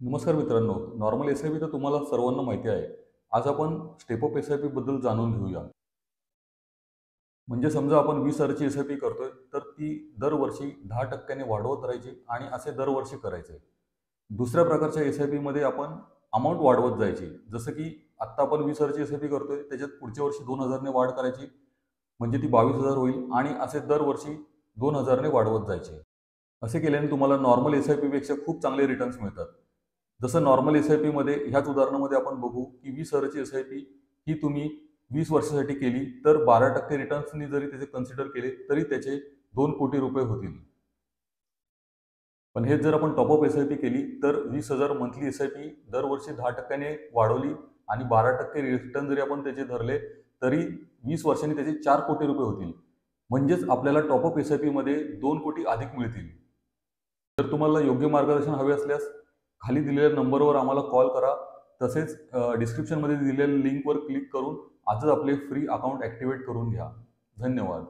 नमस्कार मित्रांनो, normal SIP तर तुम्हाला सर्वांना माहिती आहे. आज आपण स्टेप अप एस-आय-पी बद्दल जाणून घेऊया. म्हणजे समजा आपण 20,000ची एस-आय-पी करतोय, तर ती दरवर्षी 10% वाढवत राहायची आणि असे दरवर्षी करायचे. दुसऱ्या प्रकारच्या एस-आय-पीमध्ये आपण अमाउंट वाढवत जायची. जसं की आत्ता आपण 20,000ची एस-आय-पी करतोय, त्याच्यात पुढच्या वर्षी 2,000ने वाढ करायची, म्हणजे ती 22,000 होईल आणि असे दरवर्षी 2,000ने वाढवत जायचे. असे केल्याने तुम्हाला नॉर्मल एस-आय-पीपेक्षा खूप चांगले रिटर्न्स मिळतात. जसं नॉर्मल एस-आय-पीमध्ये ह्याच उदाहरणामध्ये आपण बघू, की 20,000ची एस-आय-पी ही तुम्ही 20 वर्षासाठी केली, तर 12% रिटर्न्सनी जरी त्याचे कन्सिडर केले, तरी त्याचे ₹2,00,00,000 होतील. पण हेच जर आपण टॉप एस-आय-पी केली, तर 20,000 मंथली एस-आय-पी दरवर्षी 10% वाढवली आणि 12% रिटर्न जरी आपण त्याचे धरले, तरी 20 वर्षांनी त्याचे ₹4,00,00,000 होतील. म्हणजेच आपल्याला टॉप एस-आय-पीमध्ये 2,00,00,000 अधिक मिळतील. जर तुम्हाला योग्य मार्गदर्शन हवे असल्यास खाली दिलेल्या नंबरवर आम्हाला कॉल करा. तसेच डिस्क्रिप्शनमध्ये दिलेल्या लिंकवर क्लिक करून आजच आपले फ्री अकाउंट ॲक्टिव्हेट करून घ्या. धन्यवाद.